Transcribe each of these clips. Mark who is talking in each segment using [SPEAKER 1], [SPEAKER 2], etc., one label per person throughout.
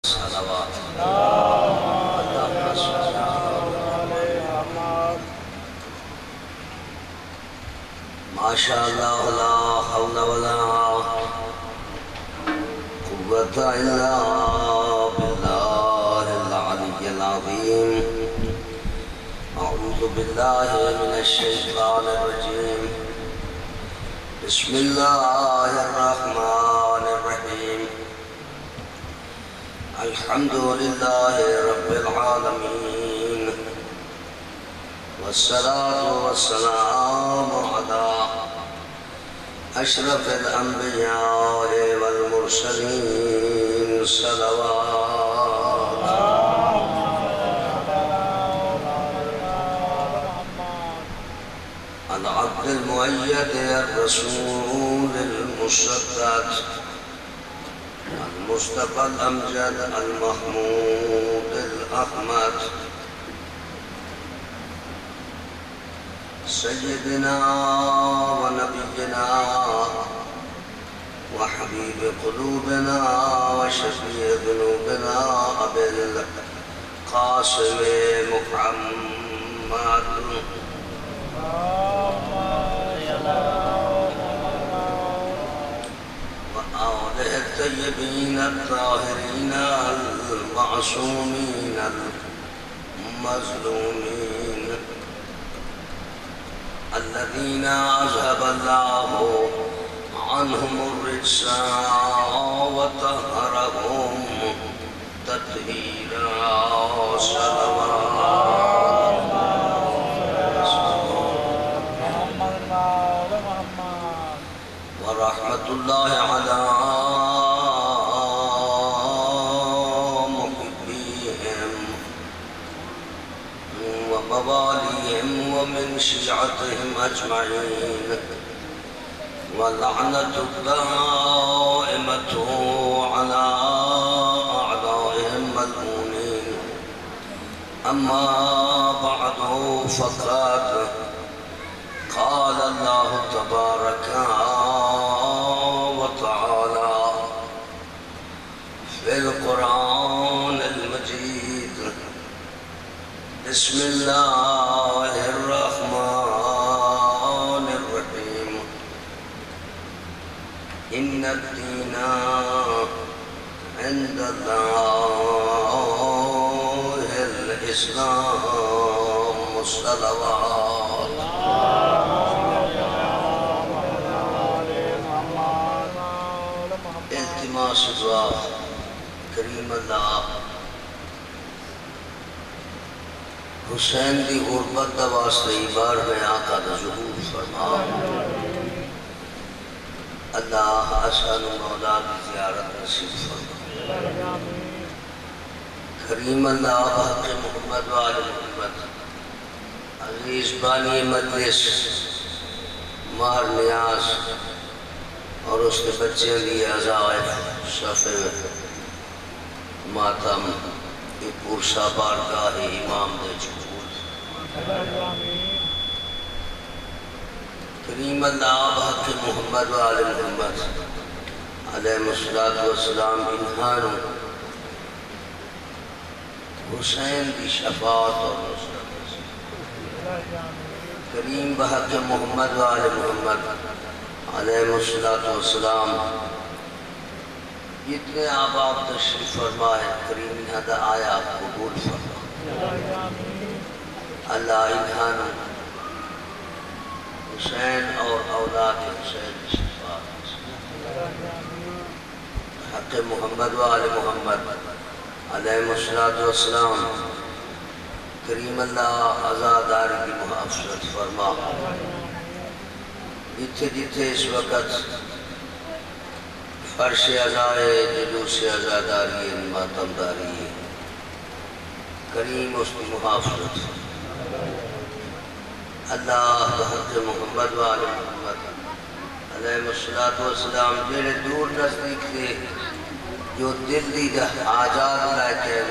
[SPEAKER 1] صلوات ماشاء اللہ لا حول ولا قوة إلا بالله العلي العظيم أعوذ بالله من الشيطان الرجيم بسم الله الرحمن الرحيم الحمد لله رب العالمين والصلاة والسلام على أشرف الأنبياء والمرسلين صلوات العبد المؤيد الرسول المصدق المصطفى الأمجد المحمود الأحمد سيدنا ونبينا وحبيب قلوبنا وشفيع ذنوبنا أبي القاسم محمد وآله الطيبين الطاهرين المعصومين المظلومين الذين أذهب الله عنهم الرجس وطهرهم تطهيرا صلوات ورحمة الله على محبيهم ومواليهم ومن شيعتهم أجمعين واللعنة الدائمة على أعدائهم ملعونين أما بعد فقد قال الله تبارك وتعالى في القرآن المجيد بسم الله الرحمن الرحيم إن الدين عند الله الإسلام الصلوات التماس دعا کریم اللہ حسین دی غربت دا واسطے بار میں آقا دا ظہور فرما اللہ حسن مولا کی زیارت نصیب فرما کریم اللہ حق محمد وآل محمد عزیز بانی مجلس مار نیاز اور اس کے بچے دی عزائف صفحے ماتم پورسا بارگاہ امام دے جھول کریم اللہ حق محمد وآل محمد علیہ السلام انہانو حسین دی شفاعت اور نصرت کریم بحق محمد وآل محمد علیہ السلام جتنے آباب تشریف فرمائے کریم انہا دا آیا قبول فرما اللہ انہان حسین اور اولاد حسین شفاعت حق محمد وآل محمد علیہ السلام کریم اللہ عزاداری کی محافظت فرما جتھے جتھے اس وقت فرش عزائے جلوس عزاداری ماتمداری کریم اس کی محافظت اللہ حق محمد وآل محمد علیہ السلام جنہیں دور نزدیک تھے جو دل دی حاجات لائے کے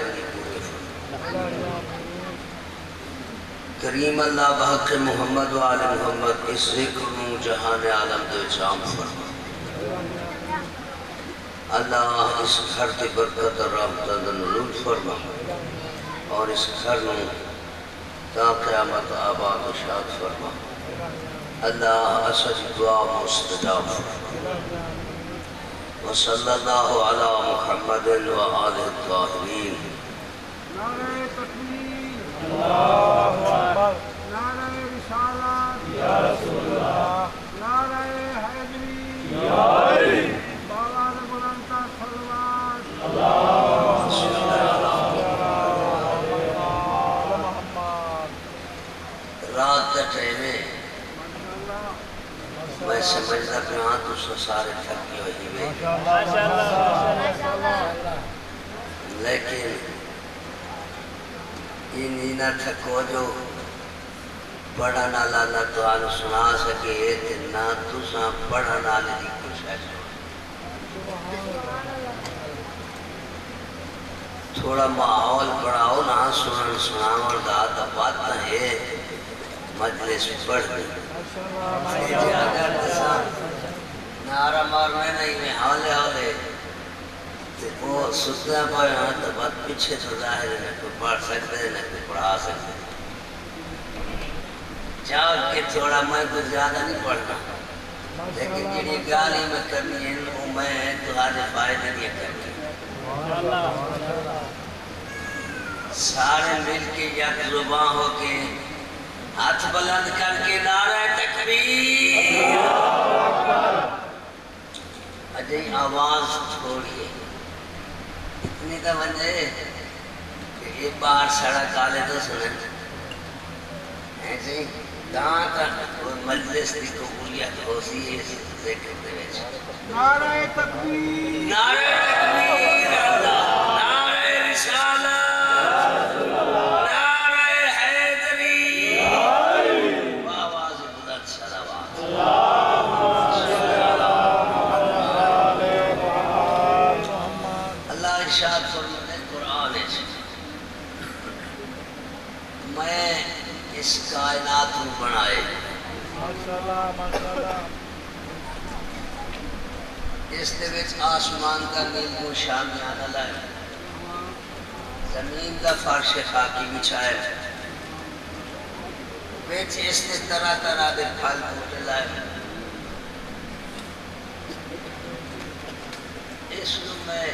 [SPEAKER 1] کریم اللہ بحق محمد وآل محمد اس ذکر جہان عالم دے چام فرما اللہ اس گھر کی برکت اور رحمت نزول فرما اور اس گھر میں تا قیامت آباد و شاد فرما اللہ اسج دعا مستجاب فرما وصلی اللہ علی محمد و آلہ الطاہرین
[SPEAKER 2] نعرہ تکبیر اللہ اکبر نعرہ رسالت یا رسول اللہ نعرہ حیدری یا علی باوار بلند صلوات اللہ صلی اللہ
[SPEAKER 1] رات کا ٹائم ہے میں سمجھتا کہ ہاں تو سارے تھکی ہوئی ہوئی لیکن یہ نہ تھکو جو پڑھنا لانا تو آن سنا سکے کہ نہ تو ساں پڑھنا لی کچھ ہے تھوڑا ماحول پڑھاؤ نہ سنن سناور دا تا بات نہ ہے مجلس پڑھ دی اگر تساں نعرہ مارنے نہیں میں حولے حولے وہ ستے پائے ہاں تو بات پیچھے تو ظاہر ہے نہ کوئی پڑھ سکتے ہیں نہ کوئی پڑھا سکتے چاہو کہ تھوڑا میں کچھ زیادہ نہیں پڑھنا لیکن جنہی گالی میں کرنی ہے وہ میں تو آج فائدہ نہیں کرنی سارے مل کے یک زباں ہو کے ہاتھ بلند کر کے نعرہ تکبیر اجائی آواز تھوڑی ہے اتنی تو وجہ کہ یہ باہر سڑک آلے تو سنن ایسے ہی کہاں تک مجلس کی قبولیت ہو سی ہے اس ذکر دے ویچ
[SPEAKER 2] نعرہ تکبیر
[SPEAKER 1] نعرہ تکبیر اللہ نعرہ رسالت نعرہ حیدری آواز بلند صلوات اللہ ارشاد فرماتے قرآن ہے میں اس کائنات کو بنائے اس دے وچ آسمان کا نیل کو شامیانہ لائے زمین کا فرش خاکی بچھائے وچ اس نے طرح طرح دے پھل بوٹے لائے اس کو میں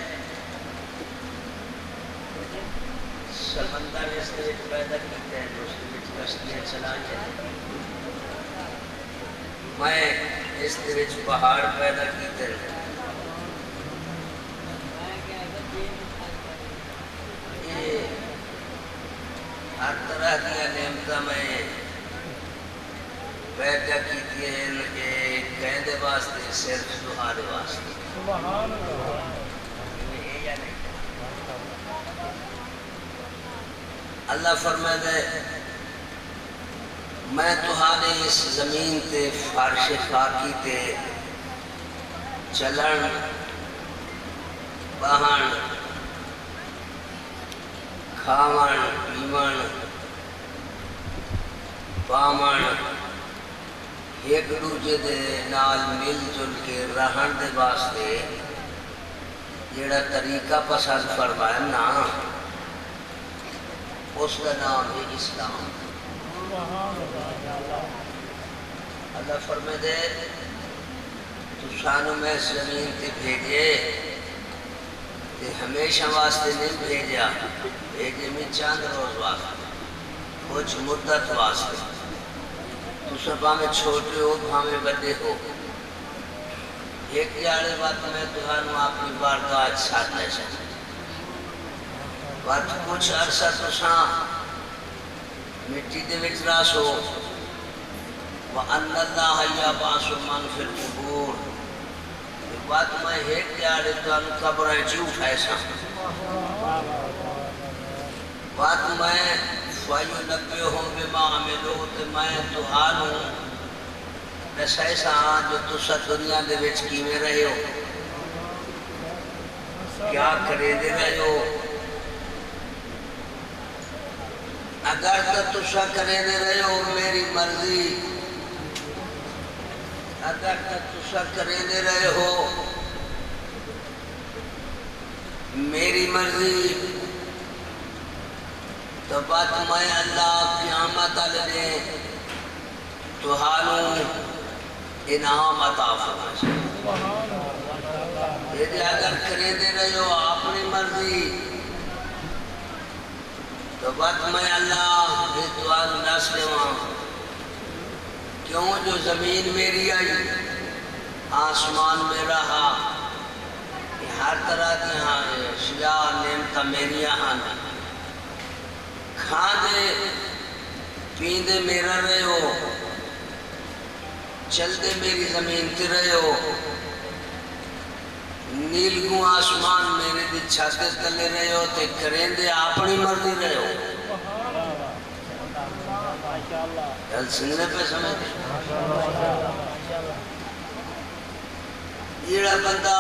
[SPEAKER 1] سمندر اس کے پیدا کرتے ہیں دوسری وچ کشتیاں چلائیں میں اس کے وچ پہاڑ پیدا کرتے ہیں یہ ہر طرح کی نعمتیں میں پیدا کی ہیں کہ کہندے واسطے صرف دعانے واسطے
[SPEAKER 2] سبحان اللہ
[SPEAKER 1] اللہ فرمائے میں تہانے اس زمین تے فرش خاکی تے چلن بہن کھاون پیون پاون ایک دوجے دے نال مل جل کے رہن دے واسطے جیڑا طریقہ پسند فرمایا نا اس کا نام ہے اسلام اللہ فرمائے دے تو سانو میں زمین تے بھیجے تے ہمیشہ واسطے نہیں بھیجا بھیجے میں چاند روز واسطے کچھ مدت واسطے تو سب ہمیں چھوٹے ہو ہمیں بڑے ہو ایک جاڑے بات میں تمہاروں اپنی بارگاہ ساتھ لے سکتے بات کچھ عرصہ تو ساں مٹی دے وچ راس ہو وَأَنَّ اللَّهَ يَبْعَثُ مَن فِي الْقُبُورِ بات میں ایک جاڑے تو ان قبریں چیو فیسا بات میں فَيُنَبِّئُهُم بِمَا عَمِلُوا تے میں تہانوں ایسا جو تسا دنیا دے وچ کیویں رہے ہو کیا کرے دے رہے ہو اگر تو تسا کرے دے رہے ہو میری مرضی اگر تو تسا کرے دے رہے ہو میری مرضی تو بات میں اللہ قیامت والے تو حالوں انعام عطا فرمائے یہ اگر کرے دے رہے ہو اپنی مرضی تو بات میں اللہ دعا ناس لے وہاں کیوں جو زمین میری آئی آسمان میں رہا ہر طرح کی اشیاء نعمتیں میری یہاں کھاندے پیندے میرا رہے ہو چلتے میری زمین تے رہے ہو نیلگوں آسمان میرے دی چھاتے تلے رہے ہو تے کریندے اپنی مرضی رہے ہو گل سننے پہ سمجھتے یہ بندہ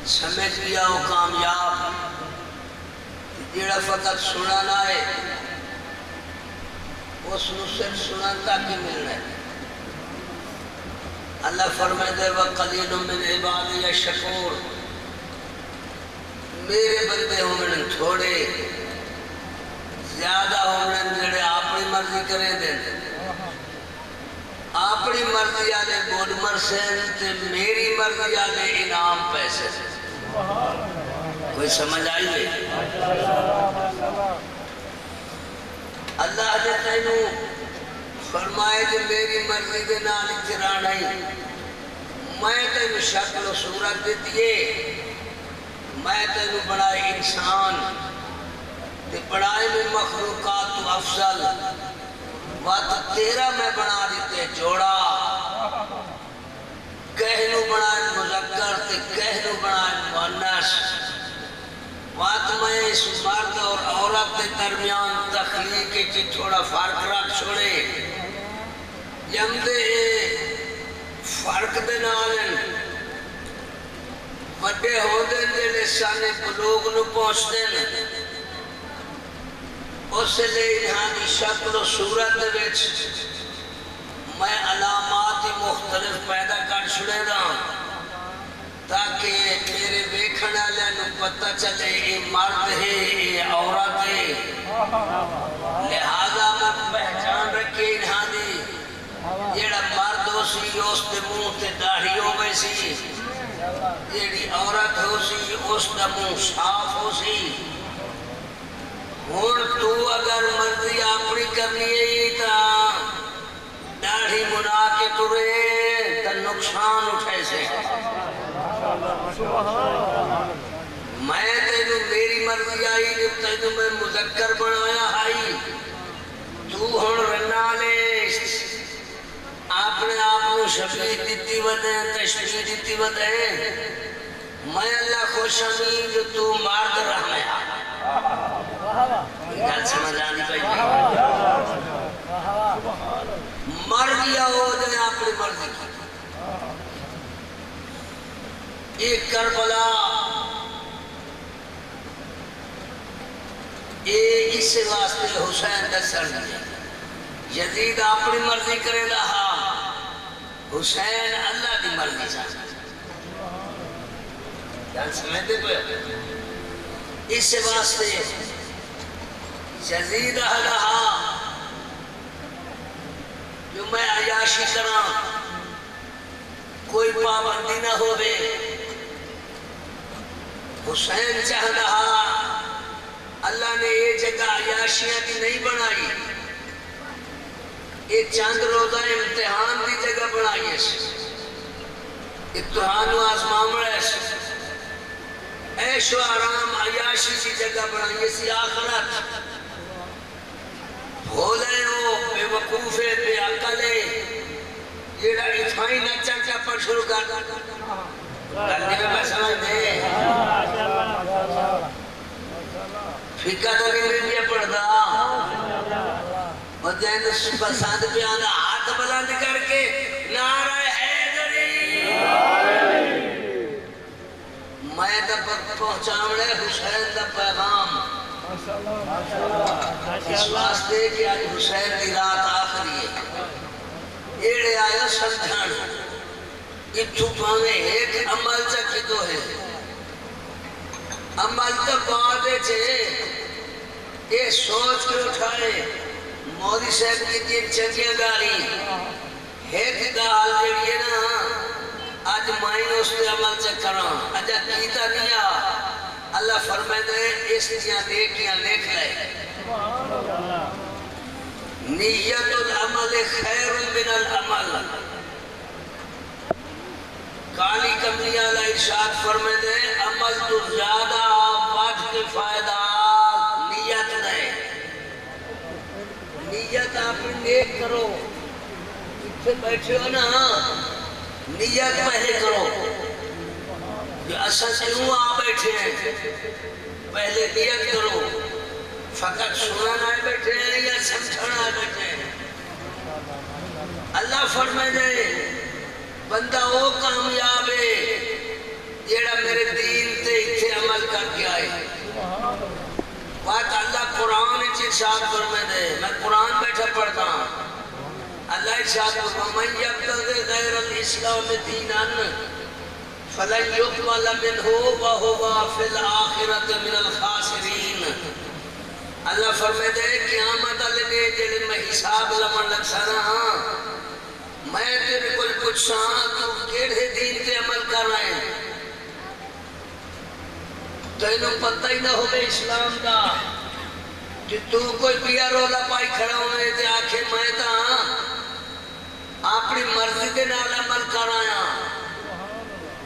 [SPEAKER 1] سمجھ لیا ہو کامیاب جیڑا فقط سنانا ہے اس نو صرف سنان تک ہی ملنا ہے اللہ فرمائے دے وَقَلِيلٌ مِّنْ عِبَادِيَ الشَّكُورُ میرے بندے ہومن تھوڑے زیادہ ہومن جڑے اپنی مرضی کریں دیں اپنی مرضی آلے گوڑ مرسین تے میری مرضی آلے انعام پیسے کوئی سمجھ آئی لے اللہ نے تینوں فرمائے کہ میری مرضی دے نال اجرا نہیں میں تینوں شکل و صورت دیتیے میں تینوں بڑائے انسان تے بڑائے میں مخلوقات تو افضل وقت تیرا میں بنا دیتے جوڑا کہنو بنائے مذکر تے کہنو بنائے مؤنث بات میں اس مرد اور عورت کے درمیان تخلیق کی تھوڑا فرق رکھ چھوڑے جمدے فرق دے نالن بڑے ہو دے دے لسانے بلوغ نو پہنچ دے اس لئے انہانی شکل و صورت دے وچ میں علامات مختلف پیدا کر چھڑے دا تاکہ میرے بیکھنا لینو پتہ چلے اے مرد ہے اے عورت ہے لہذا میں پہچان رکھے انہانی جیڑا مرد ہو سی اس دے منہ تے داڑھی ہو گئی سی جیڑی عورت ہو سی اس دے منہ صاف ہو سی اور تو اگر مرضی اپنی کرنی ہے تا داڑھی منا کے ترے تا نقصان اٹھے سے میں تینوں میری مرضی آئی جب تینوں میں مذکر بنایا آئی تو ہن رنا لے اپنے آپ شفیع دیتی ودے تشبیح دیتی ودے میں اللہ خوش ہمیں جو تو مرد رہنے گل سمجھ آنی پہلے مرد یا ہو جائے اپنی مرضی کی ایک کربلا ایک اس سے واسطے حسین دا سر دیا یزید اپنی مرضی کرے رہا حسین اللہ دی مرضی چاہتا جان سمجھتے پہ اس سے واسطے یزید رہا جو میں عیاشی کرا کوئی پابندی نہ ہوئے حسین چاہ رہا اللہ نے یہ جگہ عیاشیاں دی نہیں بنائی یہ چند روزہ امتحان دی جگہ بنائی امتحان و آزمامڑ عیش و آرام عیاشی کی جگہ بنائی اسی آخرت بھولے ہو بے وقوفے بے عقلے یہ اتھائی نچا چپر شروع کر کرنے میں میں سمجھ دے فقہ تو نہیں بھی پڑھتا مدین پسند پہ آنا ہاتھ بلند کر کے نعرہ حیدری میں دبت پہنچاوڑے حسین دا پیغام اس واسطے کہ آج حسین دی رات آخری ہے ایڑے آیا سمجھان اتھو پانے ایک عمل چکی تو ہے عمل تو بعد یہ سوچ کے اٹھائے مودی صاحب کی تین چنگیاں گالی ایک گال جڑی ہے نا اج میں اس پہ عمل چکراں اجا کیتا نہیں اللہ فرمائے دے اس دیاں نیکیاں لکھ لے نیت العمل خیر من العمل کالی کملیاں علیہ ارشاد فرمائے دے عمل تو زیادہ واجب کے فائدہ نیت دے نیت آپ نیک کرو اتنے بیٹھے ہو نا نیت پہلے کرو جو اصل کیوں آ بیٹھے ہیں پہلے نیت کرو فقط سننا آئے بیٹھے ہیں یا سمجھنا آئے بیٹھے ہیں اللہ فرمائے دے بندہ وہ کامیاب ہے جیڑا میرے دین تے اتھے عمل کر کے آئے بات اللہ قرآن ارشاد فرمائے دے میں قرآن بیٹھا پڑھتا ہوں اللہ ارشاد فرمائے من یبتغی غیر الاسلام دینا فلن یقبل منہ وہو فی الآخرۃ من الخاسرین اللہ فرمائے دے قیامت علی نے جڑے میں حساب لمن لگ سنا میں تیرے کو پوچھا تو کیڑے دین تے عمل کر رہے ہیں تو انہوں پتہ ہی نہ ہوگا اسلام دا کہ تو کوئی بیا رولا پائی کھڑا ہوئے تے آنکھیں میں تا اپنی مرضی دے نال عمل کر آیا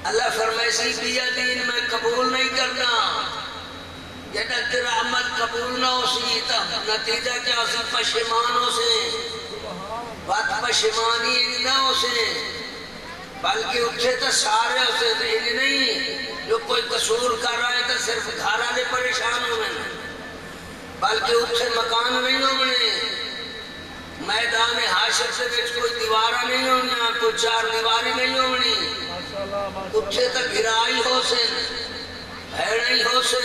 [SPEAKER 1] اللہ فرمائے سی بیا دین میں قبول نہیں کرنا جیڑا تیرا عمل قبول نہ ہو سی تا نتیجہ کیا سی پشیمان ہو سے بات پشیمانی نہ ہو سے بلکہ اٹھے تو سارے ہو سے انہیں نہیں جو کوئی قصور کر رہا ہے تو صرف گھارا لے پریشان ہو میں بلکہ اٹھے مکان نہیں ہو میں میدان حاشر سے بیچ کوئی دیوارہ نہیں ہونا کوئی چار دیواری نہیں ہونی اٹھے تو گھرائی ہو سے بھیڑی ہو سے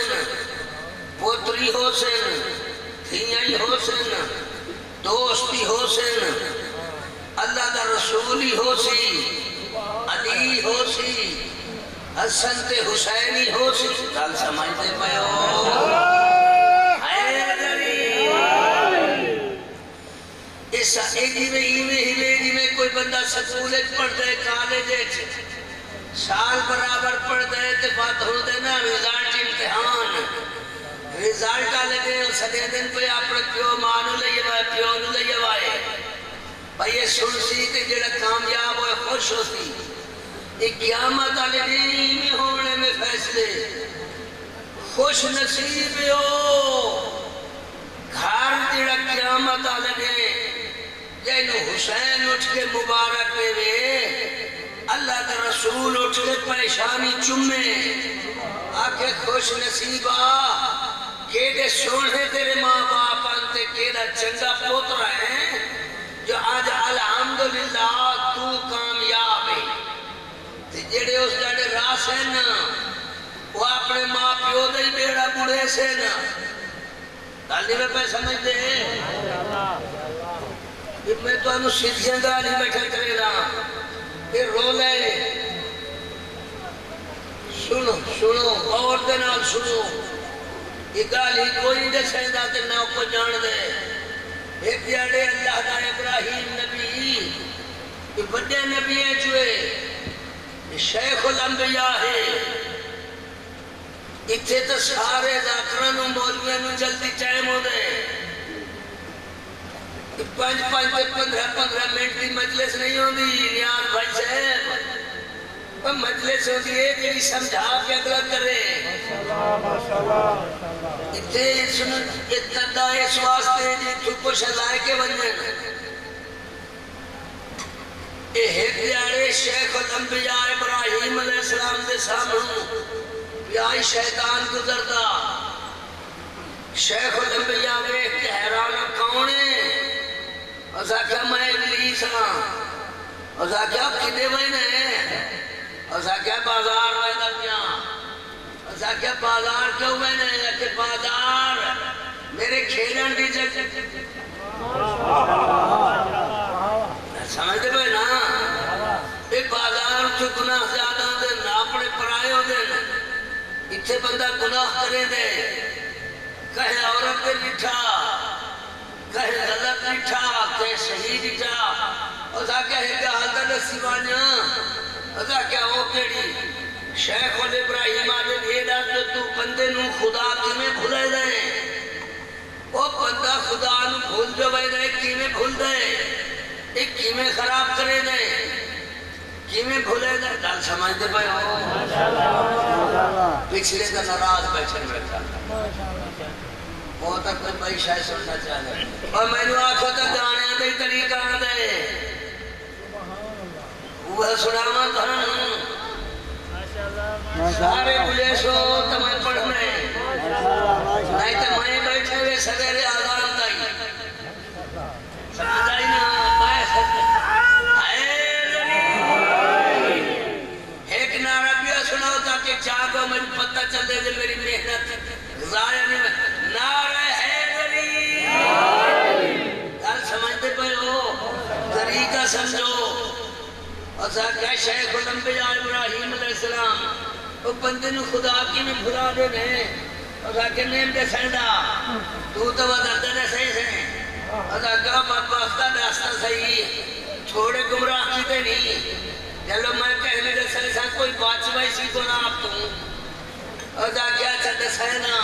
[SPEAKER 1] پوتری ہو سے دھیائی ہو سے دوستی ہو سے اللہ دا رسولی ہو سی علی ہو سی حسن تے حسینی ہو سی گل سمجھتے پہ ہو اس ایجی میں کوئی بندہ سکولت پڑھ دے کالج سال برابر پڑھ دے تے بات ہو دے نا رزالٹ امتحان رزالٹ آلے دے سدے دن پہ اپنے پیو مانو لئے وائے پیو نو لئے وائے بھائی یہ سن سی تے جڑا کامیاب ہوئے خوش ہو سی یہ قیامت آلے دین میں ہونے میں فیصلے خوش نصیب ہو گھر جڑا قیامت آلے دین جینو حسین اٹھ کے مبارک وے اللہ کا رسول اٹھ کے پریشانی چمے آکے خوش نصیبہ کیڑے سونے تیرے ماں باپ انتے کیڑا چنگا پوتر ہیں جو آج الحمدللہ تو کامیاب ہے جڑے اس جڑے راس ہیں نا وہ اپنے ماں پیو دے بیڑا بڑھے سے نا تعلیم میں پہ سمجھتے ہیں میں تو انہوں سیدھیاں گالی بیٹھا کرے رہا یہ رولے سنو اور دنال سنو یہ گالی کوئی نہیں دے سیدھا تے نہ کو جان دے ایک دیاڑے اللہ دا ابراہیم نبی یہ بڑے نبی ہیں چوئے یہ شیخ الانبیاء ہے اتھے تو سارے ذاکران و مولویاں جلدی ٹائم ہو دے 5-15 منٹ کی مجلس نہیں ہوندی نیاز بھائی صاحب مجلس ہوندی ہے کہ سمجھا کے اگلا کرے اتھے اتنا اس واسطے تو کچھ لائے کے بنجن اے ایک دیارے شیخ الانبیاء ابراہیم علیہ السلام دے سامنے بیائی شیطان گزردہ شیخ الانبیاء ویخ کے حیرانہ کونے اسا کیا میں ابلیس ہاں اسا کیا کدے وینے اسا کیا بازار ویدہ کیا اسا کیا بازار کیوں وینے کہ بازار میرے کھیلن دی جگہ سمجھتے بھائی نا یہ بازار تو گناہ زیادہ دن اپنے پرائے ہو دن یہ اتھے بندہ گناہ کرے دے کہیں عورت دے نٹھا کہیں غلط نٹھا کہیں صحیح نٹھا ازا کہیں کہ حضرت سیوانیا ازا کیا ہو کیڑی شیخ ابراہیم آدھے دیدہ کہ تو بندے نو خدا کیمیں بھولے دے وہ بندہ خدا نو بھول جو بھائی دے کیمیں بھول دے ایک کیمیں خراب کرے دے کیمیں بھولے دے دل سمجھ دے بھائی ہو پچھلے کا نراز بیٹھن بیٹھا وہ تک کوئی بھائی شاید سننا چاہے اور میں نے آنکھوں تک دانے دے طریقہ دے وہ سنا ماں دھرن سارے پولیسوں تمہیں پڑھنے نہیں تو میں بیٹھے ہوئے سویرے آزان دائی سمجھ آئی نا ایک نعرہ بھی سناؤ تاکہ جاگو مجھے پتہ چل دے میری محنت ضائع نہیں میں نعرہ حیدری گل سمجھتے پہ ہو طریقہ سمجھو اور کیا شیخ الانبیاء ابراہیم علیہ السلام وہ بندے نو خدا کی میں بھلا دے نے اور کہ نیم دے سیدہ تو وزر دے صحیح سے اور کہا بدبختہ داستہ صحیح چھوڑے گمراہ کیتے نہیں چلو میں کہنے دے صحیح سے کوئی بات سوائی سی کو نہ آپ تم اور کیا چلتے سیدہ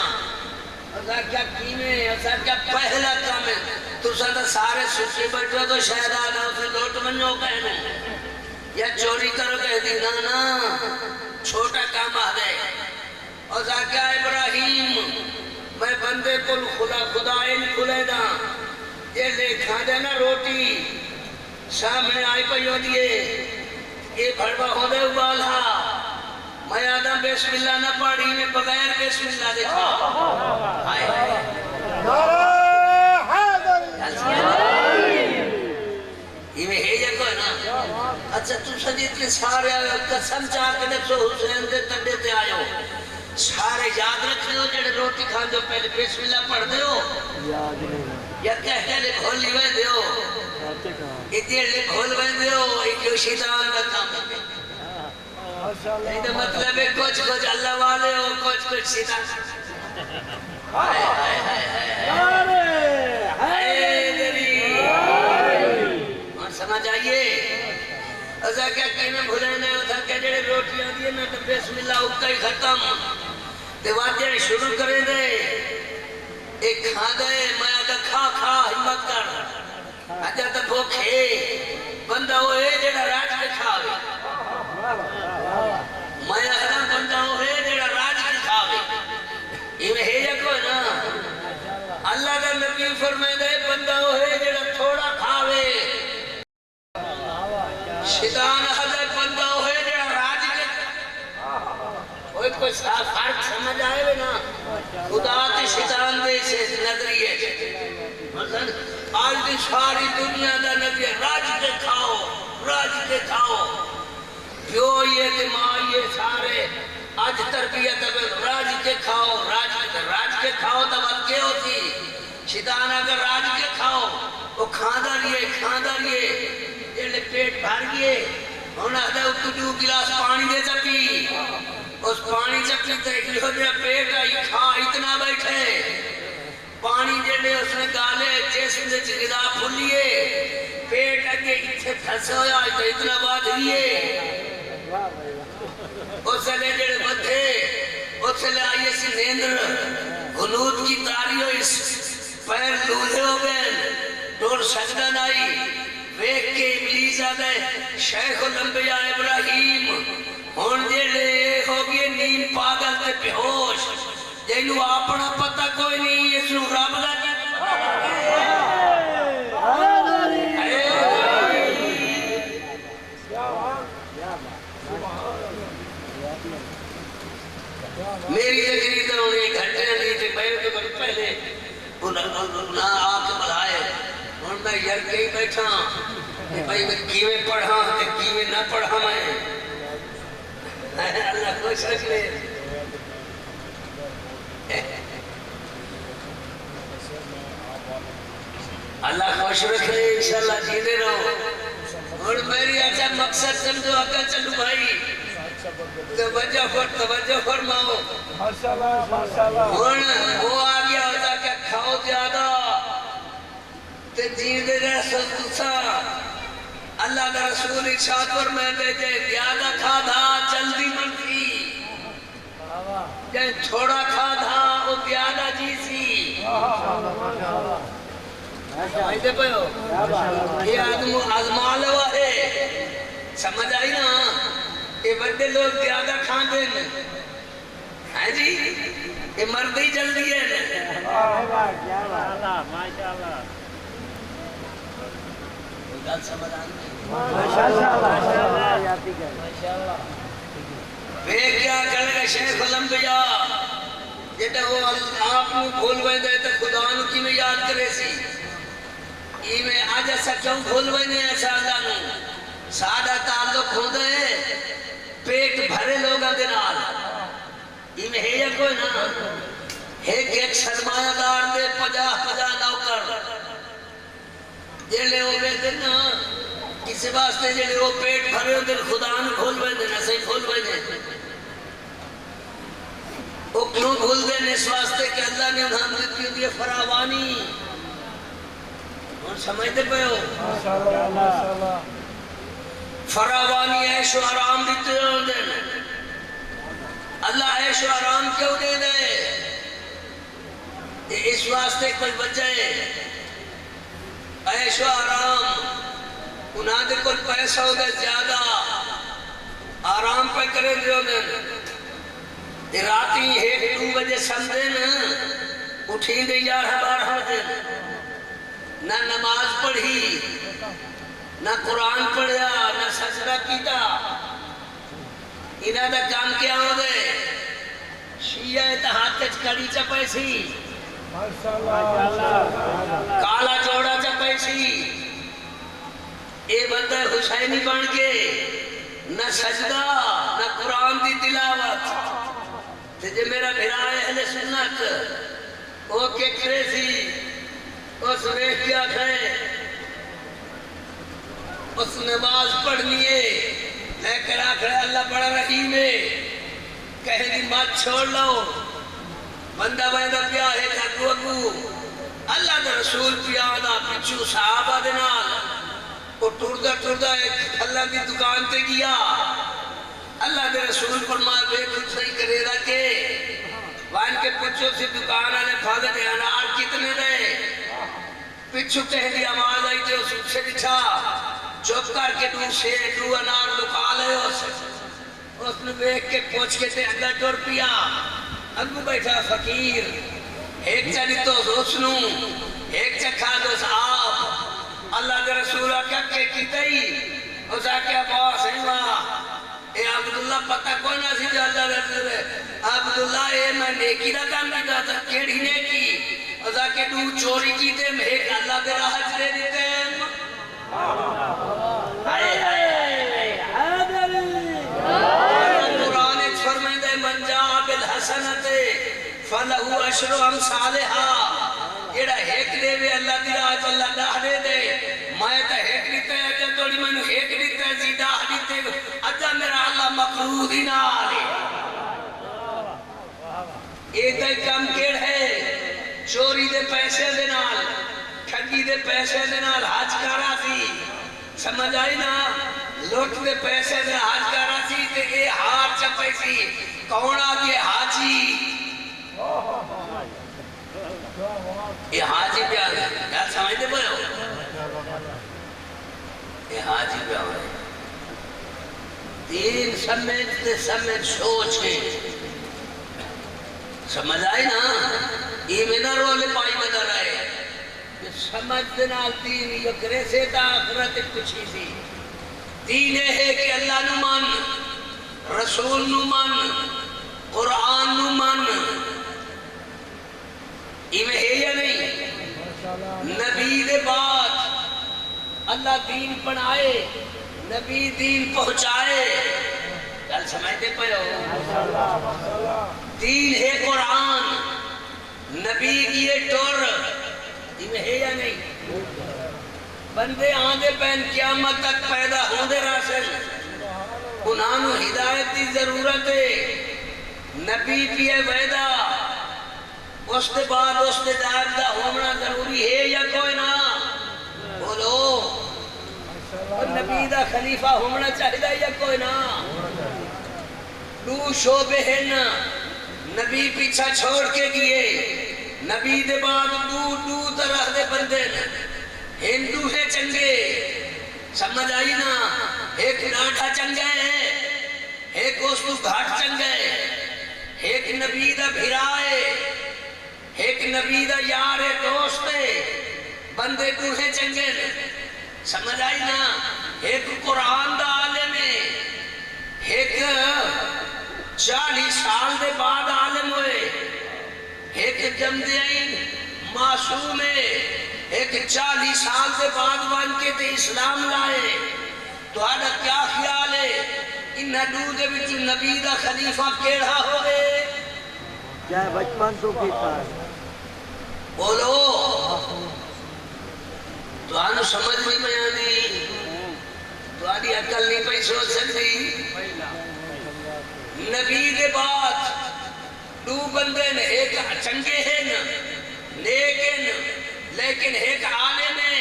[SPEAKER 1] اور کیا کیمیں اور کیا پہلا کام ہے تو سارے سوچے بیٹھو تو شاید آگا اسے لوٹ منو کہنے یا چوری کرو کہہ دی نا چھوٹا کام آدھے اور کیا ابراہیم میں بندے کو خدا ان کھلے دا یہ لے کھا دینا روٹی سامنے آئی پہیو دیئے یہ بھڑوا ہو دے ابالا میں آدم بسم اللہ نہ پڑھی میں بغیر بسم اللہ دیکھا آئے یہ میں ہے یا کوئی نا اچھا تم سجی اتنے سارے قسم چاہ کے دیکھو حسین دے تڈے تے آئے ہو سارے یاد رکھنے ہو جڑے روٹی کھان جو پہلے بسم اللہ پڑھ دے ہو یا کہتے لے بھول لیوے دے ہو اتنے لے بھول وے دے ہو ایک جو شیطان کا کام ہے نہیں تو مطلب ہے کچھ اللہ والے ہو کچھ شیطان ہائے ہائے ہائے ہائے دری اور سمجھ آئیے ازا کیا کہنے بھولے نے ازا کیا جڑے روٹیاں دیئے نا تو بسم اللہ اکتا ہی ختم دیواتیاں شروع کریں دے ایک کھا دے میں آدھا کھا ہمت کر آجا تا بھوکھے بندہ ہوئے جڑا راج کے کھاوے میں آدھا بندہ ہوئے جڑا راج کے کھاوے یہ میں ہے یا کوئی نا اللہ کا نبی فرمائے دے بندہ ہوئے جڑا تھوڑا کھاوے شیطان حضرت بندہ ہوئے جڑا راج کے کوئی فرق سمجھ آئے ہوئے نا خدا تے شیطان دے سے نظریے مثلا آج دی ساری دنیا دا نظریے راج کے کھاؤ جو یہ کہ ماں یہ سارے آج تربیت راج کے کھاؤ راج کے کھاؤ تب کیا ہوتی شیطان اگر راج کے کھاؤ وہ کھاندہ لیے جیلے پیٹ بھر گئے ہونا ہے تو جو گلاس پانی دے چکی اس پانی چکی تے ایک جو میرا پیٹ آئی کھا اتنا بیٹھے پانی جیلے اس نے گالے جیسے دے چکدہ پھولیے پیٹ اگے اتھے پھنسے ہویا تو اتنا بات لیے اس سے لے جڑے بدھے اس سے لے آئیے سی نیندر غنود کی تاری ہو اس پیر لولے ہو گئے دور سجدہ نائی ویک کے ابلیس آدھے شیخ الانبیاء ابراہیم ہون جڑے ہو گئے نیم پاگل تے پیہوش جنہو اپنا پتہ کوئی نہیں اس نو رب دا میری تقریر تو انہیں گھنٹے نہیں تھے پہلے نہ آکے بلائے اور میں یار کئی بیٹھا کہ بھائی میں کیویں پڑھا کہ کیویں نہ پڑھا میں اللہ خوش رکھ لے اللہ خوش رکھ لے انشاءاللہ جیدے رہو اور میری اچھا مقصد سمجھو آگا چلو بھائی توجہ فرماؤ ہن وہ آ گیا ہوتا کہ کھاؤ زیادہ تے جیندے رہ سو تسا اللہ کا رسول ارشاد فرمائے بیٹے زیادہ کھادا جلدی مرتی جائیں تھوڑا کھادا وہ زیادہ جیسی سمجھتے پہ ہو یہ آدم آزما لوا ہے سمجھ آئی نا یہ بڑے لوگ زیادہ کھان دیں ہاں جی یہ مرد ہی جلدی ہے گل سمجھ آئی بے کیا کرے شیخ الانبیاء جیتا وہ آپ نو کھول بہن دے تو خدا نو کی میں یاد کرے سی یہ میں آج ایسا کیوں کھول بہن دے ایسا اللہ نو سادہ تعلق ہو دے پیٹ بھرے لوگاں دے نال یہ میں ہے یا کوئی نا ایک سرمایہ دار دے 50 نوکر جیلے ہو گئے دے نا کسی واسطے جیلے وہ پیٹ بھرے ہو دل خدا نو کھول بہن دے نا صحیح کھول بہن دے وہ کیوں بھول دے اس واسطے کہ اللہ نے انہاں دیتی ہوتی ہے فراوانی اور سمجھتے پہ ہو فراوانی عیش و آرام دیتے ہو دے اللہ عیش و آرام کیوں دے دے اس واسطے کوئی وجہ ہے عیش و آرام انہاں دے کوئی پیسہ ہو دے زیادہ آرام پہ کرے دے ہو دے راتی 1-2 بجے سمدے نا اٹھیں دے 11-12 دن نہ نماز پڑھی نہ قرآن پڑھیا نہ سجدہ کیتا انہاں دا کام کیا ہو دے شیعہ اتحاد کڑی چپے سی کالا جوڑا چپے سی اے بندہ حسینی بن کے نہ سجدہ نہ قرآن دی تلاوت جے میرا بھرا ہے اہل سنت وہ کہ کرے سی اس ویخ کیا کھائے اس نماز پڑھنی ہے لیکن آخر اللہ بڑا رحیم ہے کہیں دی مات چھوڑ لو بندہ بندہ پیا ہے تھکو اگو اللہ دا رسول پیا دا پچھو صحابہ دنال وہ ٹردہ ایک اللہ دی دکان تے گیا اللہ دے رسول فرمائے بے کچھ صحیح کرے رکھے وان کے پچھو سے دکان آنے پھادے دے انار کتنے دے پچھو کہہ دی آواز آئی تے اس سے بچھا چوپ کر کے دو انار لکا لے اس نے بیک کے پوچھ کے تے اندر ٹور پیا اگو بیٹھا فقیر ایک چلی تو سوچنوں ایک چکھا دوس آپ اللہ دے رسول آکھا کہ کتائی اس آکھا باس اللہ اے عبداللہ پتہ کوئی نہ سی جو اللہ رسول ہے عبداللہ اے میں نیکی دا کام کی تھا کیڑی نیکی اس آکھا دو چوری کی تے میں ایک اللہ دے راہ چلے دیتے ہیں قرآن ایک فرمائے دے من جا بالحسنت فلہو عشر امثالہا ایڑا ایک دے وے اللہ دی راہ اللہ ڈاہ دے دے میں تا ایک دیتے ہیں اجا توڑی میں نے ایک دیتے ہیں زیدہ دیتے اجا میرا اللہ مقرود ہی نہ آلے ایک دے کم کیڑ ہے چوری دے پیسے دے نال ٹھگی دے پیسے دے نال حج کرا سی سمجھ آئی نا لوٹ دے پیسے دے حج کرا سی تے اے ہار چپے سی کون آگے حاجی یہ حاجی پیار ہے یاد سمجھتے پہ ہو یہ حاجی پیار ہے دین سمیت سمیت سوچ کے سمجھ آئی نا یہ میرا رول پائی مدر آئے سمجھ دنال دین یہ کرے سے تا آخرت کچھی سی دین ہے کہ اللہ نو مان رسول نو مان قرآن نو مان یہ میں ہے یا نہیں نبی دے بعد اللہ دین بنائے نبی دین پہنچائے کل سمجھتے پہ ہو دین ہے قرآن نبی کی ٹور یہ میں ہے یا نہیں بندے آندے پہن قیامت تک پیدا ہوں دے راسل انہوں ہدایت کی ضرورت ہے نبی پیے ویدہ اس کے بعد اس کے دائب دا ہونا ضروری ہے یا کوئی نہ بولو اور نبی دا خلیفہ ہونا چاہیے یا کوئی نہ دو شعبے ہیں نبی پیچھا چھوڑ کے گئے نبی دے بعد دو طرح دے بندے ہندو ہے چنگے سمجھ آئی نا ایک ڈاٹھا چنگے ایک اس تو گھاٹ چنگے ایک نبی دا بھرائے ایک نبی دا یار دوست بندے دوہے چنگے سمجھ آئی نا ایک قرآن دا عالم ہے ایک 40 سال دے بعد عالم ہوئے ایک جمدین معصوم ہے ایک 40 سال دے بعد بن کے تے اسلام لائے تو آدھا کیا خیال ہے ان نڈو دے بچو نبی دا خلیفہ کیڑا ہوئے
[SPEAKER 3] کیا بچپن تو کیتا ہے
[SPEAKER 1] بولو تو آنو سمجھ نہیں بیانی تو آدھی عقل نہیں پہی سوچ سکتی نبی دے بعد دو بندے نے ایک چنگے ہیں لیکن ایک عالم ہے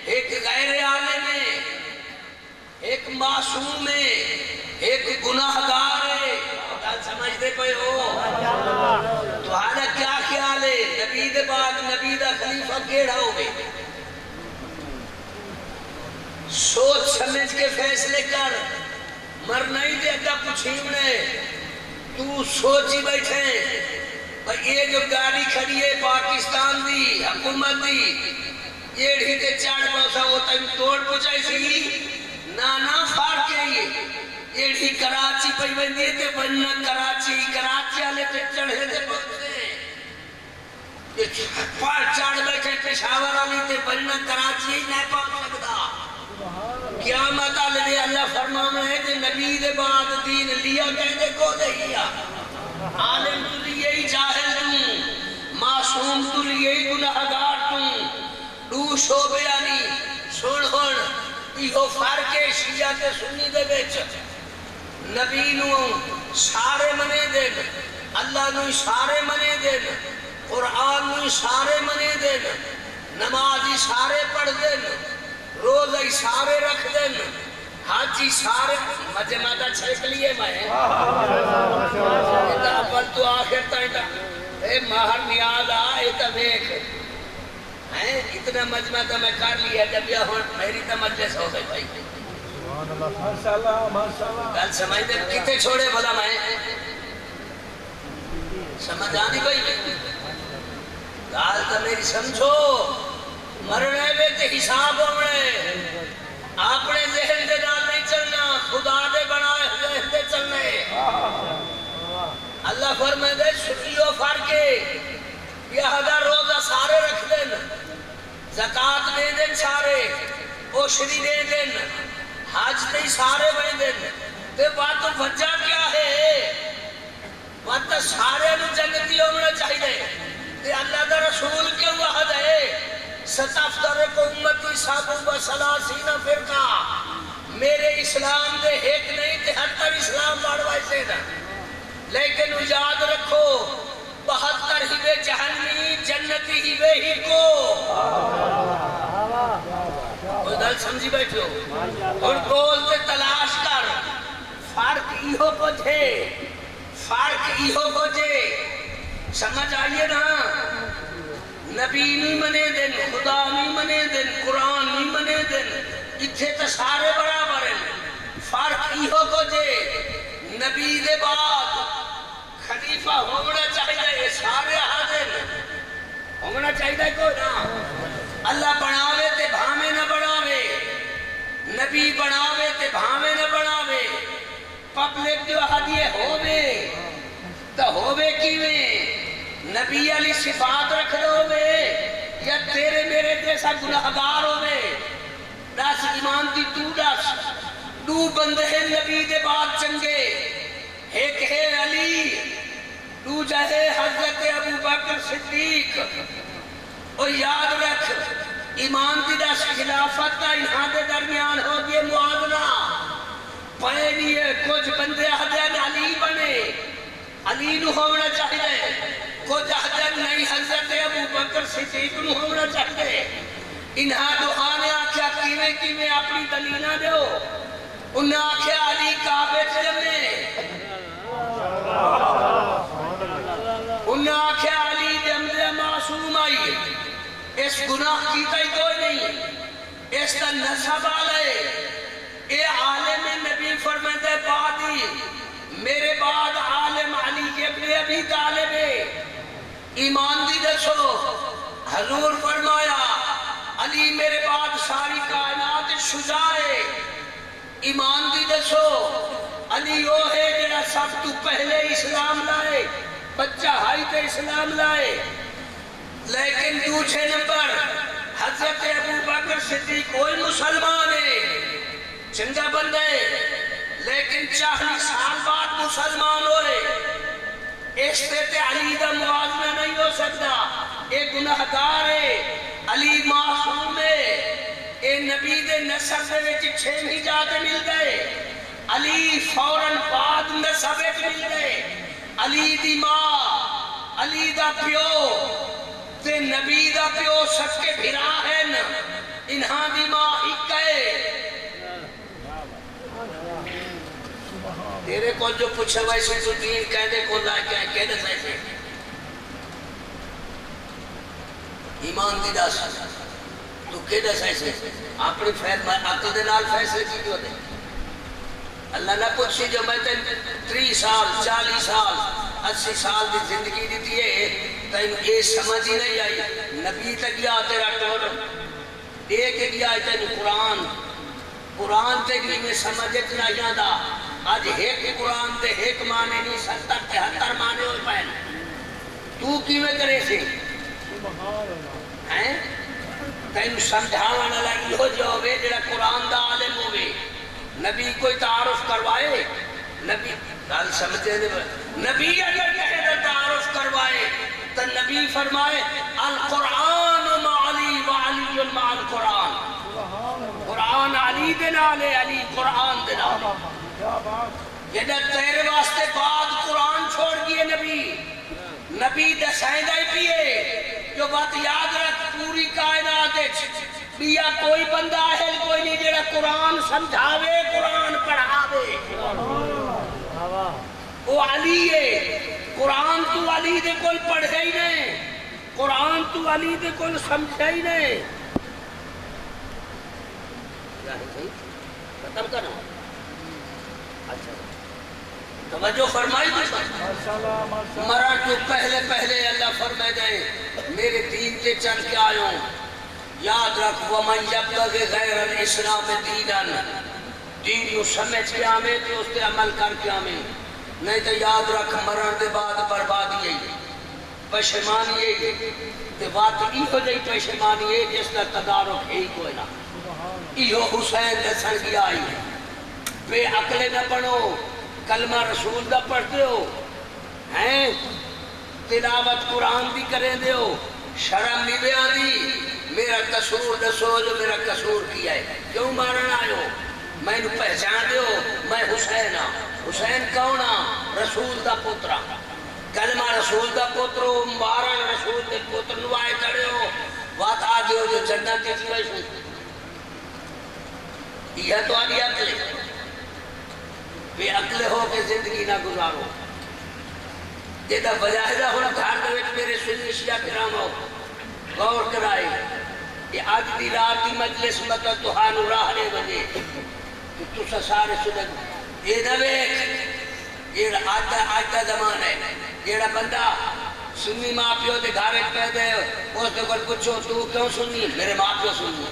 [SPEAKER 1] ایک غیر عالم ہے ایک معصوم ہے ایک گناہگار ہے سمجھتے پہ ہو تو آدھا کیا خیال ہے نبی دے بعد نبی دا خلیفہ کیڑا ہوئے سوچ سمجھ کے فیصلے کر مرنا ہی دے اگا پچھیمنے تو سوچی بیٹھے یہ جو گاڑی کھڑی ہے پاکستان دی حکومت دی یہ ڈھیتے چاڑ پوسا ہوتا ہے توڑ پوچھائی سی نانا فار کے یہ ڈھی کراچی پہ بندی تے بننا کراچی آلے تے چڑھے تے پہنچے یہ پار چاڑ بیٹھے پشاور آلی تے بننا کراچی ہی نہیں پہنچ سکتا قیامت آلے اللہ فرمانا ہے کہ نبی دے بعد دین لیا کہنے کو دہیا عالم تو لیے ہی جاہل تم معصوم تو لیے ہی گناہگار تم دو شعبے آنی سن ایہو فرق شیعہ تے سنی دے بیچ نبی نو سارے منے دین اللہ نو سارے منے دین قرآن نو سارے منے دین نمازی سارے پڑھ دین روزہ سارے رکھ دین حاجی سارے مجھے مادہ چھیک لیے میں اول تو آخر تائیتا اے ماہر نیاز آئے تا دیکھ اتنا مجمع تا میں کر لیا جب یہ ہون میری تا مجلس ہو گئی بھائی کل سمجھ دے کتے چھوڑے بھلا میں سمجھ آنی کوئی کال تا میری سمجھو مرنے بے تے حساب ہونے اپنے ذہن دے نال نہیں چلنا خدا دے بنائے ذہن دے چلنے اللہ فرمائے دے شکیو فرقے یہ 1000 روزہ سارے رکھ دین زکاة دے دین سارے عشری دے دین حج تے سارے بڑھ دین تے باتوں وجہ کیا ہے بات سارے نو جنتی ہونا چاہیے تے اللہ دا رسول کیوں وحد ہے ستفترق امتی صاحب و سلاسین فرقہ میرے اسلام دے ایک نہیں تے 70 اسلام بڑھوائی سے دا لیکن یاد رکھو 72 ہی بے جہنمی جنتی ہی بے ہی کو کوئی دل سمجھی بیٹھو اور بولتے تلاش کر فرق ایہو کو جے سمجھ آئیے نا نبی نہیں منے دن خدا نہیں منے دن قرآن نہیں منے دن اتھے تو سارے برابر ہیں فرق ایہو کو جے نبی دے بعد خلیفہ ہونا چاہیے یہ سارے حاضر ہونا چاہیے کوئی نا اللہ بناوے تے بھامے نہ بناوے نبی بناوے تے بھامے نہ بناوے پبلک جو حدیے ہووے تو ہووے کیویں نبی علی صفات رکھ دو بے یا تیرے میرے جیسا گناہگار ہو بے دس ایمان دی تو دس دو بندے ہیں نبی دے بعد چنگے ایک ہے علی دو جہے حضرت ابو بکر صدیق اور یاد رکھ ایمان دی دس خلافت کا انہاں دے درمیان ہو گئے موازنہ پہلی ہے کچھ بندے حدین علی بنے علی نو ہونا چاہیے کچھ حدین نہیں حضرت ابو بکر صدیق نو ہونا چاہیے انہاں دعانے آکھیا کیویں کیویں اپنی دلیلہ دیو انہاں آکھیا علی کعبے جمے انہاں آکھیا علی جمدے معصوم آئی اس گناہ کیتا ہی کوئی نہیں اس کا نسب آلے اے عالم نبی فرمائے بعدی میرے بعد عالم علی ابن ابی طالب ایمان دی دسو حضور فرمایا علی میرے بعد ساری کائنات شجاع ایمان دی دسو علی وہ ہے جنہا سب تو پہلے اسلام لائے بچہ ہائی تے اسلام لائے لیکن دوسرے نمبر حضرت ابو بکر صدیق کوئی مسلمان ہے چنگا بندے لیکن 40 سال بعد مسلمان ہوئے اس پہ تے علی دا موازنہ نہیں ہو سکتا اے گناہگار ہے علی معصوم ہے اے نبی دے نسب دے وچ 6 ہی جاتے مل گئے علی فوراً بعد نسب وچ مل گئے علی دی ماں علی دا پیو تے نبی دا پیو سب کے بھرا ہے انہاں دی ماں ایک ہے تیرے کو جو پوچھا ویسے تو دین کہنے کو لا کہنے سے ایمان دی داس تو کہنے سے اپنی عقل دے نال فیصلے کی کیوں دے اللہ نہ پوچھی جو میں تین 30 سال 40 سال 80 سال دی زندگی دیتی ہے تین یہ سمجھ ہی نہیں آئی نبی تک گیا تیرا ٹور ایک گیا تین قرآن تے بھی میں سمجھت نہ یادا آج ایک قرآن تے ایک مانے نہیں 70-73 مانے ہوئے پہن تو کی میں کرے سے تین سمجھاوانا لگی ہو جاوے جڑا قرآن دا عالم ہوئے نبی کوئی تعارف کروائے نبی گل سمجھے دے نبی اگر کہے دا تعارف کروائے تو نبی فرمائے القرآن مع علی و علی مع القرآن قرآن علی دنالے علی قرآن دنالے جدہ تیرے واسطے بعد قرآن چھوڑ گئے نبی دسائیں دائی پیئے جو بات یاد رکھ پوری کائنات بیا کوئی بندہ اہل کوئی نہیں جڑا قرآن سمجھاوے قرآن پڑھاوے وہ علی ہے قرآن تو علی دے کوئی پڑھے ہی نہیں قرآن تو علی دے کوئی سمجھے ہی نہیں ختم کرنا اچھا توجہ فرمائی تو مرا تو پہلے اللہ فرمائے دے میرے دین کے چل کے آئوں یاد رکھ وَمَنْ يَبْتَغِ غَيْرَ الْإِسْلَامِ دِينًا دین نو سمجھ کے آمیں تو اس تے عمل کر کے آمیں نہیں تو یاد رکھ مرن دے بعد بربادی ہے پشیمانی ہے تے بات ای ہو جائی پشیمانی ہے جس کا تدارک ہے ہی کوئی نہ ایہو حسین دسن کی آئی بے عقلے نہ پڑھو کلمہ رسول دا پڑھتے ہو ہیں تلاوت قرآن بھی کریں دے ہو شرم نہیں بے آدھی میرا قصور دسو جو میرا قصور کیا ہے کیوں مارن آئے ہو میں نے پہچان دے ہو میں حسین ہاں حسین کون ہاں رسول دا پترہ کلمہ رسول دا پترو مبارن رسول دے پتر نوائے کڑے ہو بات آگے ہو جو جنت کی چیوئے سو یہ تو آدھی عقل ہے بے عقل ہو کہ زندگی نہ گزارو جیدہ بجاہدہ ہونا گھر دے وچ میرے سنی شیعہ کرام ہو غور کرائے یہ آج دی رات کی مجلس مطلب تو ہانو راہ لے بجے کہ تو سارے سنگ یہ نویک یہ آجتا زمان ہے یہ بندہ سنی ماں پیو دے گھارے پیدے اس دے کل پوچھو تو کیوں سنی میرے ماں پیو سنی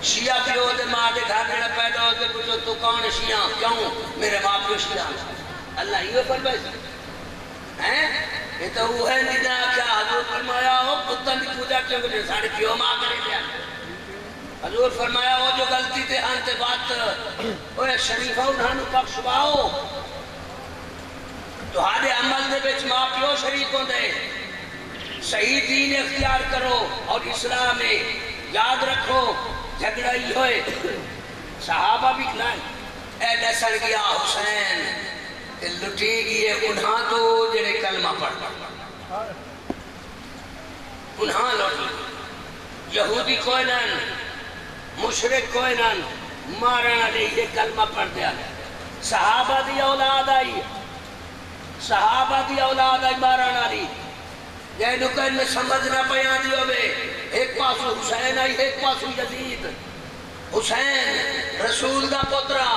[SPEAKER 1] شیعہ پیو دے ماں دے گھر میرا پیدا ہو دے پوچھو تو کون شیعہ کیوں میرے ماں پیو شیعہ اللہ یہ فرمائے یہ تو وہ ہے ندا کیا حضور فرمایا ہو بتن کی پوجا کیوں کرے سارے پیو ماں کرے دیا حضور فرمایا ہو جو غلطی تے آنتے بات اوہ شریفہ انہاں نو بخشواؤ تو ہادے عمل دے بچ ماں پیو شریکوں دے صحیح دین اختیار کرو اور اسلام میں یاد رکھو جھگڑا ہی ہوئے صحابہ بھی کھلائیں اے دسن گیا حسین تے لٹی گئے انہاں تو جڑے کلمہ پڑھتا انہاں لوٹ یہودی کوئی نن مشرک کوئی نن مارن علی یہ کلمہ پڑھ دیا صحابہ دی اولاد آئی مارن علی یہ نکل میں سمجھنا پیان دیو بے ایک پاسو حسین آئی ایک پاسو یزید حسین رسول دا پترا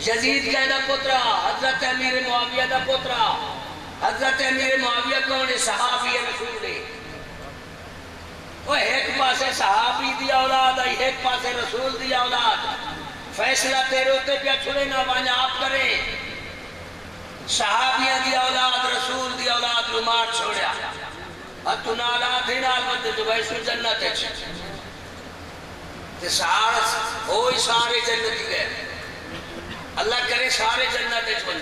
[SPEAKER 1] یزید کا پترا حضرت امیر معاویہ دا پترا حضرت امیر معاویہ کون ہے صحابی رسول ہے وہ ایک پاسے صحابی دی اولاد آئی ایک پاسے رسول دی اولاد فیصلہ تیرے ہوتے پیا چھوڑے نہ وانا آپ کریں صحابیہ دی اولاد رسول دی اولاد رمار چھوڑیا اتو نالا تھی نال مدد جو بیسو جنت ہے تے ہوئی سارے جنتی گئے اللہ کرے سارے جنت ہے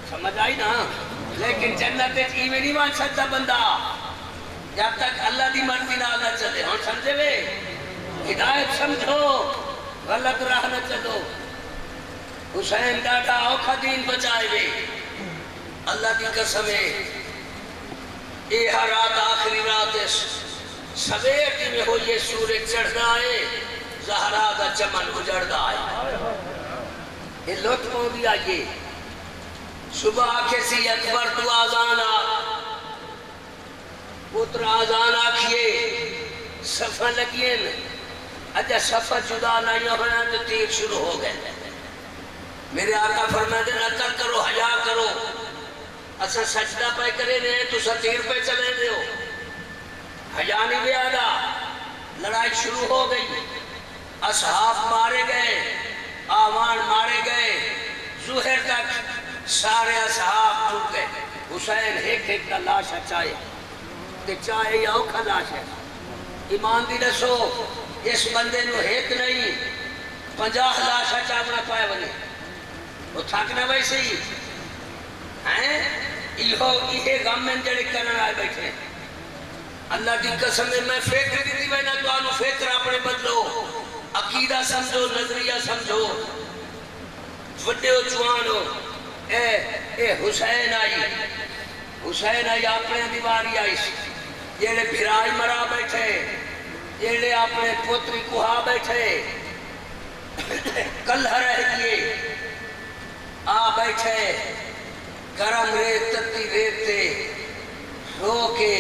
[SPEAKER 1] سمجھ آئی نا لیکن جنت ہے ایویں نہیں مان سکتا بندہ جب تک اللہ دی مرضی نہ آنا چلے ہاں سمجھے وے ہدایت سمجھو غلط راہ نہ چلو حسین ڈاٹا اوکھا دین بچائے وے اللہ دی قسم ہے اے ہر رات آخری رات سویر میں ہو یہ سورج چڑھنا ہے زہرا دا چمن اجڑنا ہے یہ لطفوں بھی آئیے صبح آکھے سی اکبر تو آزان پتر آزان آکھئے صفحہ لگین اجا صفحہ جدا نہیں ہونا تو تیر شروع ہو گئے میرے آقا فرمائے دے نکر کرو حیا کرو اسا سجدہ پہ کرے رہے تو ستیر پہ چلے رہے ہو حیا نہیں بھی آدھا لڑائی شروع ہو گئی اصحاب مارے گئے آوان مارے گئے ظہر تک سارے اصحاب ٹوٹ گئے حسین ایک کا لاش چاہے کہ چاہے یا اوکھا لاش ہے ایمان دی دسو اس بندے نو ایک نہیں 50 لاش چاہنا پائے بنے وہ تھاکنا ویسے ہی یہ غم میں جڑے کرنا آئے بیٹھے اللہ دی قسم میں فکر دیتی میں نہ تو آنو فکر اپنے بدلو عقیدہ سمجھو نظریہ سمجھو وڈے ہو جوان ہو اے حسین آئی اپنے دیواری آئی جیڑے بھرائی مرا بیٹھے جیڑے اپنے پوتری کوہا بیٹھے کلہ رہ گئے آ بیٹھے گرم ریت تتی ریتے رو کے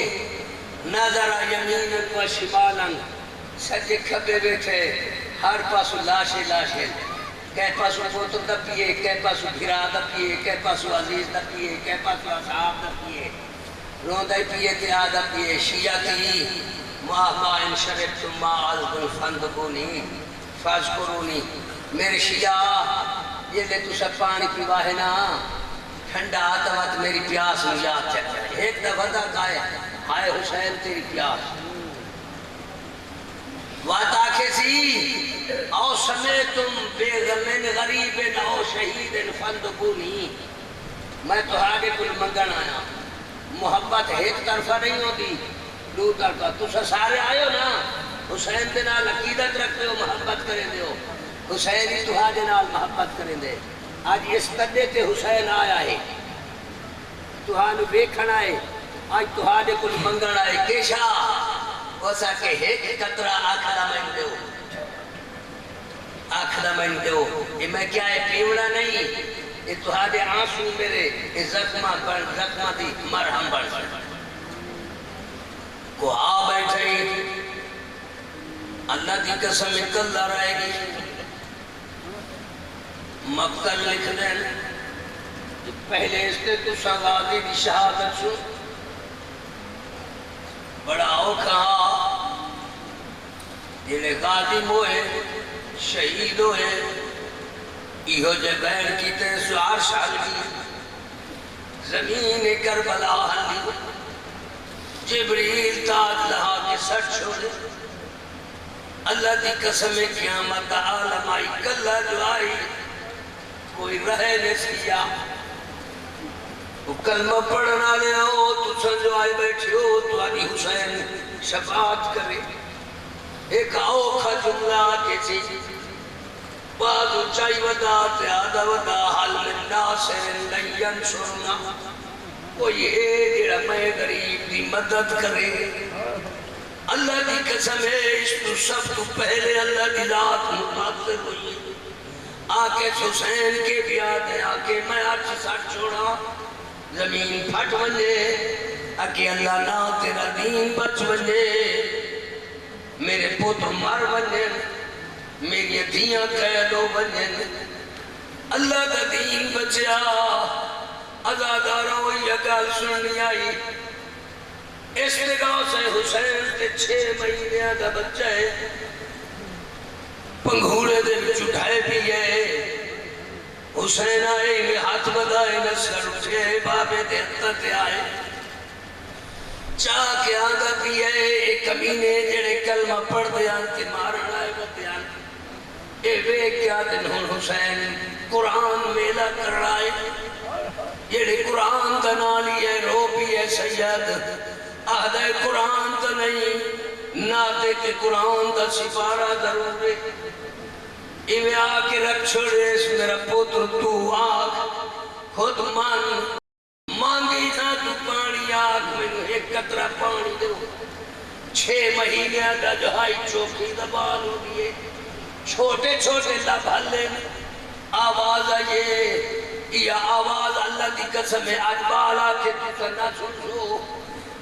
[SPEAKER 1] نظر یمین و شمالن سجے کھبے بیٹھے ہر پاسو لاشے لاشے کہہ پاسو پوتر دپیے کہہ پاسو بھرا دپیے کہہ پاسو عزیز دپیے کہہ پاسو اصحاب دپیے روندائی پیے تے آدپیے شیعتی ماہما ان شربتم ما عزبن فندقونی فاذکرونی میرے شیعہ یہ لے تو سب پانی پیواہ نا ٹھنڈا آتا وقت میری پیاس میں یاد چکتا ہے ایک دفعہ کہا ہے ہائے حسین تیری پیاس وات آکھے سی او سمیتم بے غمین غریبن او شہیدن فندقونی میں تو آگے کل منگن آیا محبت ایک طرفہ نہیں ہوتی دو طرفہ تو سارے آئے ہو نا حسین دے نال عقیدت رکھتے ہو محبت کریں دے ہو حسین ہی تو دے نال محبت کریں دے آج اس قدے تے حسین آیا ہے تو نو بیکھن آئے آج تو دے کل منگن آئے کیشا وسا کہ ایک قطرہ آکھدا میں دو یہ میں کیا ہے پیوڑا نہیں یہ تو دے آنسو میرے یہ زخمہ دی مرہم بڑھ کو آ بیٹھے اللہ دی قسم اکل دار آئے گی مقتل لکھ دیں پہلے اس نے تو سنگادی دی شہادت سو بڑا اوکھا جنہیں غازی ہوئے شہید ہوئے ایہو جے بہن کی تے سوار شال کی زمین کربلا ہلی جبریل تاج لہا کے سٹ چھوڑے اللہ دی قسم قیامت عالم آئی کلہ جو آئی کوئی رہے نسیا وہ کلمہ پڑھنا لے ہو تو سنجو آئے بیٹھے ہو تو آنی حسین شفاعت کرے ایک اوکھا جملہ آکے سی بعض اونچائی ودا زیادہ ودا حل من ناصر لین سرنا کوئی ہے جڑا میں غریب دی مدد کرے اللہ دی قسم ہے اس تو سب تو پہلے اللہ دی ذات متاثر ہوئی آکے حسین کے بھی آدھے آکے میں آج ساتھ چھوڑا زمین پھٹ ونجے آکے اللہ نا تیرا دین بچ ونجے میرے پوتر مار ونجے میری دھیاں قید ہو ونجے اللہ دا دین بچیا ازاداروں یہ گال سننی آئی اس نگاہ سے حسین کے 6 مہینے دا بچہ ہے پنگھوڑے دے بچ اٹھائے بھی ہے حسین آئے میں ہاتھ بدائے نسل اٹھے بابے دے اتتے آئے چاہ کے آدھا بھی ہے ایک کمینے جڑے کلمہ پڑھ دیان تے مارن آئے بدیان اے بے کیا دن ہون حسین قرآن میلہ کر رائے جڑے قرآن دا نالی ہے رو بھی ہے سید آدھا قرآن دا نہیں ناتے کہ قرآن دا سپارہ ضرور ہے ایویں آکے رکھ چھوڑے اس میرا پوتر تو آگ خود مانگی نہ تو پانی آگ میں ایک قطرہ پانی دو 6 مہینے دا جہائی چوکی دبال ہو دیئے چھوٹے چھوٹے لبھلے آواز آئیے یہ آواز اللہ دی قسم ہے آج بالا کے تیسا نہ سنو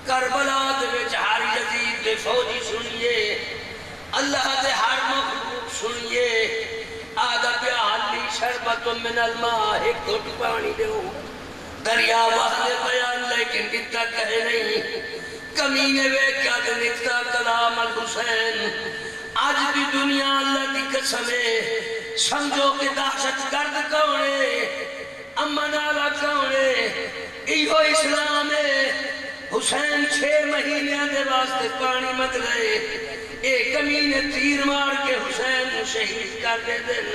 [SPEAKER 1] کربلا دے وچ ہر یزید دے فوجی سنیے اللہ دے ہر مخلوق سنیے آدھا پیالی شربت من الماء ایک گھٹ پانی دو دریا واحد بیان لیکن کتا کہے نہیں کمینے وے کیا دے نکتا کلام الحسین آج بھی دنیا اللہ دی قسم ہے سمجھو کہ دہشت گرد کونے امن آلہ کونے ایہو اسلام ہے حسین 6 مہینے دے واسطے پانی مت گئے ایک کمینے تیر مار کے حسین شہید کر دے دن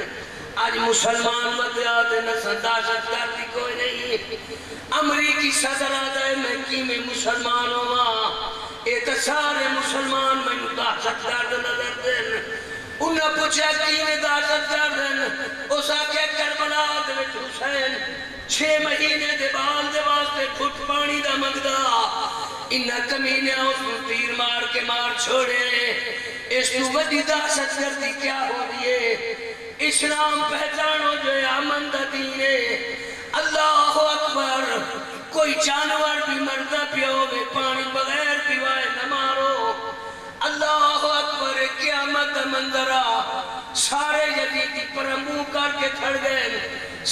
[SPEAKER 1] آج مسلمان مت آدھے نہ دہشت گردی کوئی نہیں امریکی صدر آدھے میں کی میں مسلمان ہوں اے تو سارے مسلمان میں دہشت گرد نظر دن انہاں پوچھا کی میں دہشت گردن اس آکے کربلا دے وچ حسین 6 مہینے دے بال دے واسطے گھٹ پانی دا مگدا انہاں کمینے اس کو تیر مار کے مار چھوڑے اس کو وڈی دہشت گردی کیا ہو دیئے اسلام پہچانو جو امن دا دین ہے اللہ اکبر کوئی جانور بھی مردہ پیو میں پانی بغیر پیوائے نہ مارو اللہ اکبر قیامت منظرہ سارے یزیدی پر منہ کر کے تھڑ گئے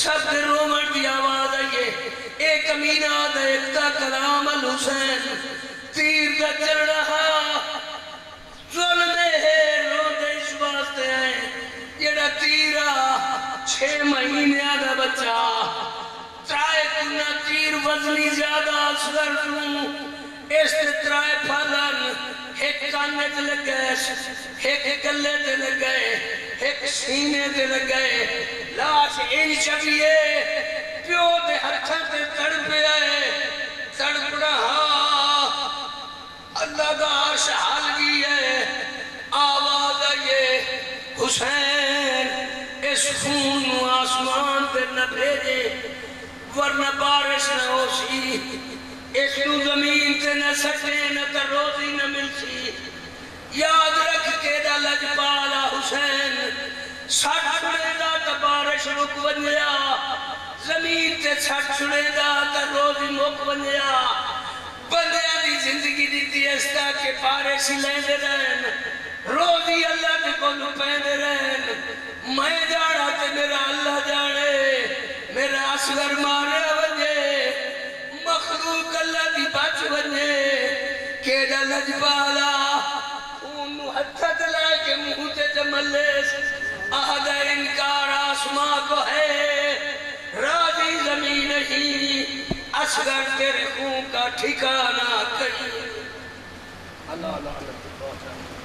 [SPEAKER 1] سب دے رومن دی آواز آئیے ایک کمینہ دیکھتا کلام الحسین تیر کا چل رہا ظلم ہے رو دے اس واسطے ہیں یہ تیرا 6 مہینے آدھا بچہ ترائے کنہ تیر وزنی زیادہ اصغر توں اس تے ترائے پھلن ایک کانے دے لگ گئے ایک گلے دے لگ گئے ایک سینے دے لگ گئے لاش انچ بھی پیو دے ہتھاں تے تڑپ آئے تڑپ رہا اللہ دا عرش حال بھی ہے آواز آئیے حسین اس خون آسمان تے نہ بھیجے ورنہ بارش نہ ہو سی اس کو زمین تے نہ سٹے نہ تا روزی نہ مل سی یاد رکھ کے دا لجپالا حسین سٹ چھڑے دا تا بارش رک ونیا زمین تے سٹ چھڑے دا تا روزی مک ونیا بندیاں دی زندگی دیتی استا کے بارش لین دے رہن روزی اللہ تے کو لپین دے رہن میں جانا تے میرا اللہ جانے میرا اصغر مارے ونجے مخلوق اللہ دی بچ ونجے کہ دا لجبالا خون حدت لائے کے منہ تے جملیس آدھا انکار آسمان کو ہے راضی زمین ہی اصغر تیرے خون کا ٹھکانہ کہیں اللہ اللہ اللہ